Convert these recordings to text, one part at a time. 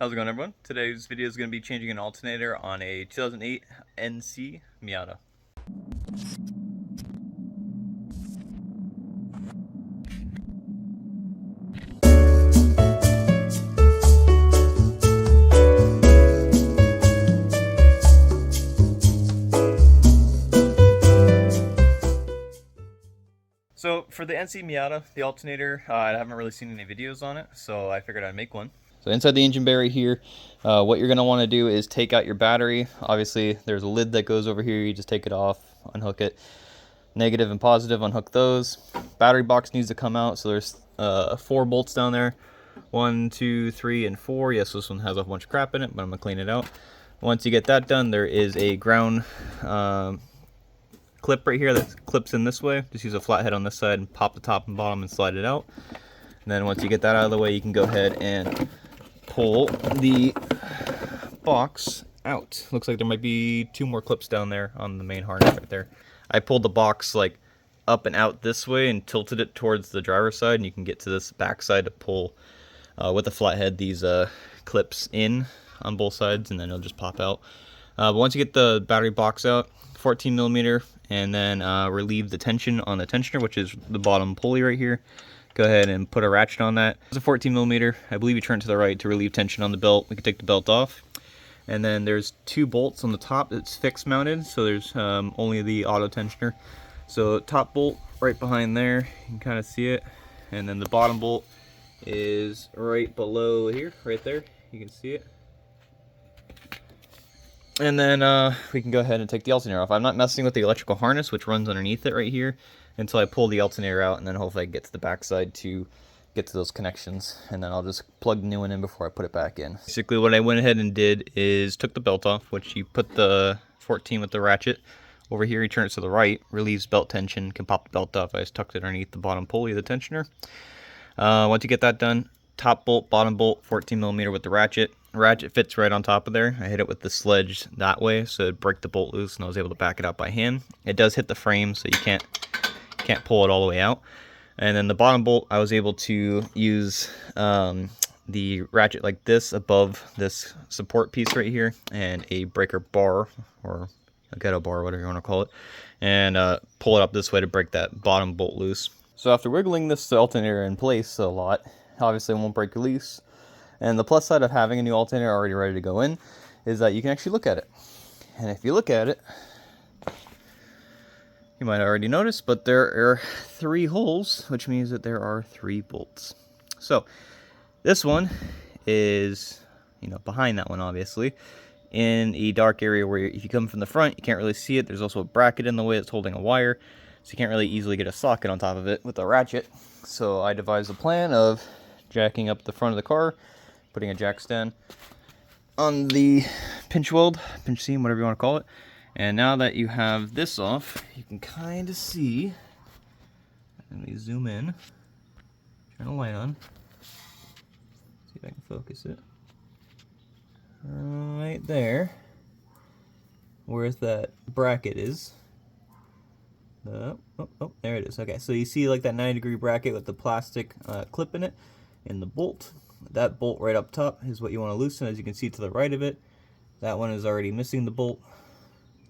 How's it going, everyone? Today's video is going to be changing an alternator on a 2008 NC Miata. So for the NC Miata, the alternator, I haven't really seen any videos on it, so I figured I'd make one. So inside the engine bay right here, what you're going to want to do is take out your battery. Obviously, there's a lid that goes over here. You just take it off, unhook it. Negative and positive, unhook those. Battery box needs to come out, so there's 4 bolts down there. 1, 2, 3, and 4. Yes, this one has a bunch of crap in it, but I'm going to clean it out. Once you get that done, there is a ground clip right here that clips in this way. Just use a flathead on this side and pop the top and bottom and slide it out. And then once you get that out of the way, you can go ahead and pull the box out. Looks like there might be 2 more clips down there on the main harness right there. I pulled the box like up and out this way and tilted it towards the driver's side, and you can get to this back side to pull with a flathead these clips in on both sides, and then it'll just pop out. But once you get the battery box out, 14 millimeter, and then relieve the tension on the tensioner, which is the bottom pulley right here. Go ahead and put a ratchet on that. It's a 14 millimeter. I believe you turn to the right to relieve tension on the belt. We can take the belt off. And then there's 2 bolts on the top that's fixed mounted, so there's only the auto tensioner. So top bolt right behind there, you can kind of see it. And then the bottom bolt is right below here, right there. You can see it. And then we can go ahead and take the alternator off. I'm not messing with the electrical harness, which runs underneath it right here, until I pull the alternator out, and then hopefully I get to the backside to get to those connections, and then I'll just plug the new one in before I put it back in. Basically what I went ahead and did is took the belt off, which you put the 14 with the ratchet over here, you turn it to the right, relieves belt tension, can pop the belt off. I just tucked it underneath the bottom pulley of the tensioner. Once you get that done, top bolt, bottom bolt, 14 millimeter with the ratchet. Ratchet fits right on top of there. I hit it with the sledge that way, so it broke the bolt loose, and I was able to back it out by hand. It does hit the frame, so you can't pull it all the way out. And then the bottom bolt, I was able to use the ratchet like this above this support piece right here, and a breaker bar, or a ghetto bar, whatever you want to call it, and pull it up this way to break that bottom bolt loose. So after wiggling this alternator in place a lot, obviously it won't break loose. And the plus side of having a new alternator already ready to go in is that you can actually look at it. And if you look at it, you might already notice, but there are 3 holes, which means that there are 3 bolts. So this one is, behind that one, obviously, in a dark area where if you come from the front, you can't really see it. There's also a bracket in the way that's holding a wire, so you can't really easily get a socket on top of it with a ratchet. So I devised a plan of jacking up the front of the car, putting a jack stand on the pinch seam, whatever you want to call it. And now that you have this off, you can kind of see. Let me zoom in. Turn the light on. See if I can focus it. Right there, where that bracket is. Oh, there it is. Okay, so you see like that 90-degree bracket with the plastic clip in it, and the bolt. That bolt right up top is what you want to loosen. As you can see to the right of it, that one is already missing the bolt.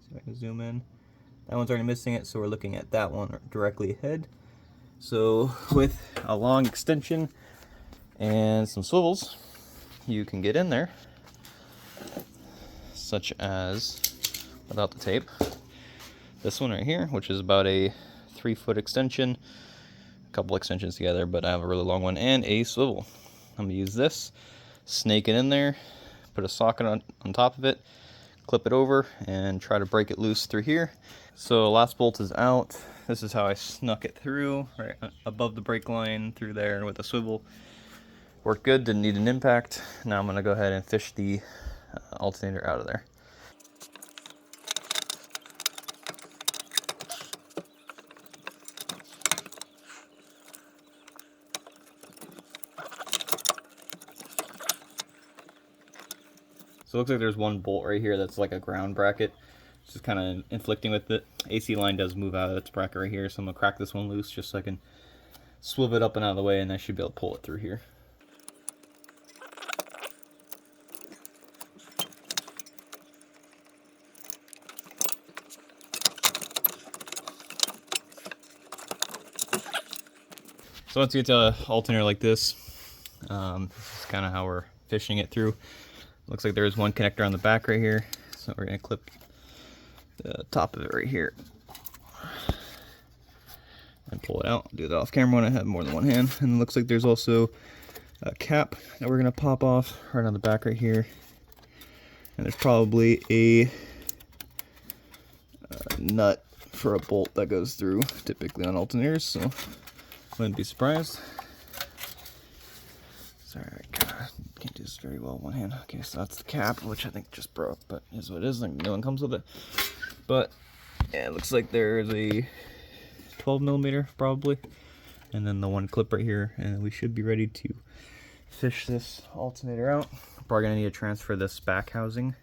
See if I can zoom in. That one's already missing it, so we're looking at that one directly ahead. So with a long extension and some swivels, you can get in there, such as, without the tape, this one right here, which is about a 3-foot extension, a couple extensions together, but I have a really long one, and a swivel. I'm going to use this, snake it in there, put a socket on top of it, clip it over, and try to break it loose through here. So last bolt is out. This is how I snuck it through, right above the brake line, through there with a swivel. Worked good, didn't need an impact. Now I'm going to go ahead and fish the alternator out of there. So it looks like there's one bolt right here that's like a ground bracket. Just kind of inflicting with it. AC line does move out of its bracket right here, so I'm going to crack this one loose just so I can swivel it up and out of the way, and I should be able to pull it through here. So once you get to an alternator like this, this is kind of how we're fishing it through. Looks like there's one connector on the back right here, so we're going to clip the top of it right here and pull it out. I'll do that off camera when I have more than one hand. And it looks like there's also a cap that we're going to pop off right on the back right here. And there's probably a nut for a bolt that goes through, typically on alternators, so wouldn't be surprised. Sorry, I can't do this very well with one hand. Okay, so that's the cap, which I think just broke, but is what it is. I think no one comes with it. But yeah, it looks like there's a 12mm probably, and then the one clip right here, and we should be ready to fish this alternator out. Probably gonna need to transfer this back housing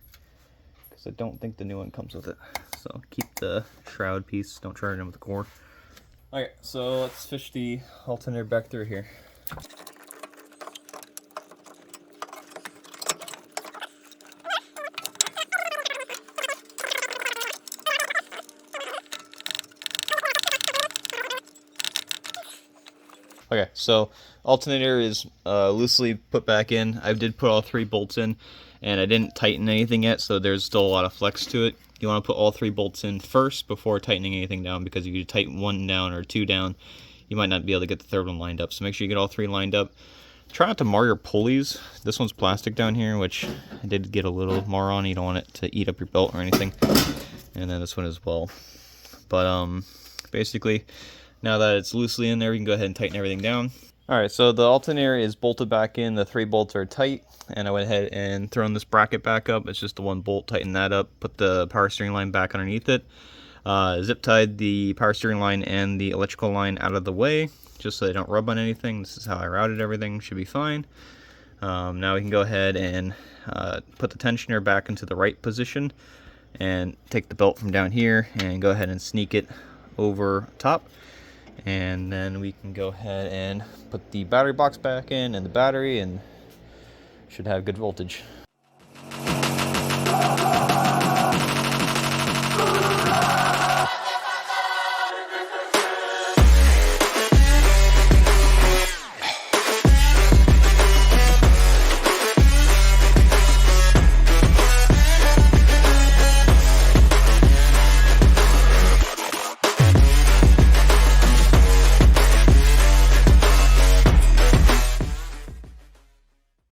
because I don't think the new one comes with it. So keep the shroud piece, don't charge it with the core. Okay, so let's fish the alternator back through here. Okay, so alternator is loosely put back in. I did put all 3 bolts in, and I didn't tighten anything yet, so there's still a lot of flex to it. You want to put all 3 bolts in first before tightening anything down, because if you tighten 1 down or 2 down, you might not be able to get the 3rd one lined up. So make sure you get all 3 lined up. Try not to mar your pulleys. This one's plastic down here, which I did get a little mar on. You don't want it to eat up your belt or anything. And then this one as well. But basically, now that it's loosely in there, we can go ahead and tighten everything down. Alright, so the alternator is bolted back in, the 3 bolts are tight, and I went ahead and thrown this bracket back up. It's just the 1 bolt, tighten that up, put the power steering line back underneath it. Zip tied the power steering line and the electrical line out of the way, just so they don't rub on anything. This is how I routed everything, should be fine. Now we can go ahead and put the tensioner back into the right position, and take the belt from down here and go ahead and sneak it over top. And then we can go ahead and put the battery box back in and the battery, and should have good voltage.